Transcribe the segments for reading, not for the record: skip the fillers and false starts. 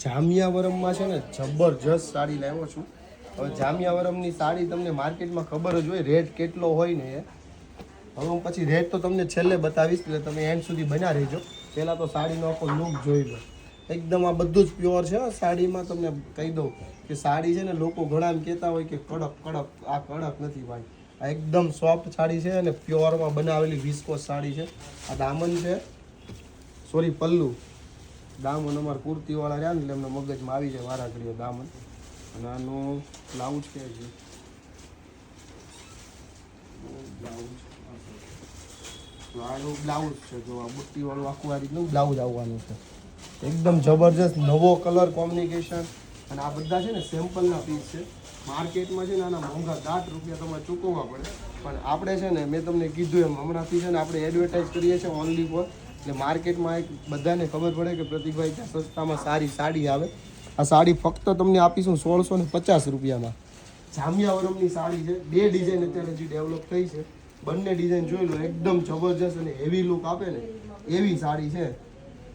જામિયાવરમમાં છે ને જબરજસ્ત સાડી લાવ્યો છું. હવે જામિયાવરમની સાડી તમને માર્કેટમાં ખબર જ હોય રેટ કેટલો હોય ને એ. હવે હું પછી રેટ તો તમને છેલ્લે બતાવીશ એટલે તમે એન્ડ સુધી બન્યા રહેજો. પહેલાં તો સાડીનો આખો લુક જોઈ લો. એકદમ આ બધું જ પ્યોર છે. સાડીમાં તમને કહી દઉં કે સાડી છે ને લોકો ઘણા એમ કહેતા હોય કે કડક, આ કડક નથી ભાઈ. આ એકદમ સોફ્ટ સાડી છે અને પ્યોરમાં બનાવેલી વિસ્કોસ સાડી છે. આ દામન છે, સોરી પલ્લુ. દામન અમારા કુર્તીવાળા રહ્યા ને એટલે એમને મગજમાં આવી જાય વારા ઘડીએ દામન. અને આનું બ્લાઉઝ કે છે, આનું બ્લાઉઝ છે. જો આ બુટ્ટીવાળું આખું આ રીતનું બ્લાઉઝ આવવાનું છે. એકદમ જબરજસ્ત નવો કલર કોમ્બિનેશન. અને આ બધા છે ને સેમ્પલના પીસ છે. માર્કેટમાં છે ને આના મોંઘા 10 રૂપિયા તમારે ચૂકવવા પડે, પણ આપણે છે ને મેં તમને કીધું એમ હમણાંથી છે ને આપણે એડવર્ટાઇઝ કરીએ છીએ ઓનલી ફોર. એટલે માર્કેટમાં એક બધાને ખબર પડે કે પ્રતિકભાઈ ત્યાં સસ્તામાં સારી સાડી આવે. આ સાડી ફક્ત તમને આપીશું 1650 રૂપિયામાં. જામિયાવરમની સાડી છે. 2 ડિઝાઇન અત્યારે હજી ડેવલપ થઈ છે. બંને ડિઝાઇન જોઈ લો, એકદમ જબરજસ્ત અને હેવી લુક આપે ને એવી સાડી છે.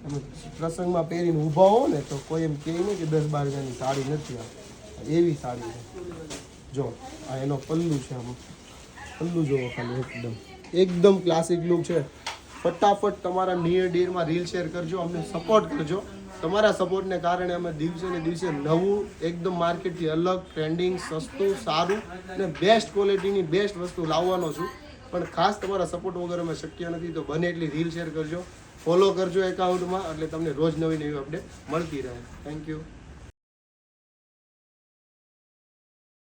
તમે પ્રસંગમાં પહેરીને ઊભા હો ને તો કોઈ એમ કહે નહીં કે 10-12 હજારની સાડી નથી. આ એવી સાડી છે. જો આ એનો પલ્લુ છે. આમાં પલ્લુ જોવો ખાલી એકદમ ક્લાસિક લુક છે. ફટાફટ તમારા નિયર ડીરમાં રીલ શેર કરજો, અમને સપોર્ટ કરજો. તમારા સપોર્ટને કારણે અમે દિવસે ને દિવસે નવું એકદમ માર્કેટથી અલગ, ટ્રેન્ડિંગ, સસ્તું, સારું અને બેસ્ટ ક્વોલિટીની બેસ્ટ વસ્તુ લાવવાનો છું. પણ ખાસ તમારા સપોર્ટ વગર અમે શક્ય નથી. તો બને એટલી રીલ શેર કરજો, ફોલો કરજો એકાઉન્ટમાં, એટલે તમને રોજ નવી નવી અપડેટ મળતી રહે. Thank you.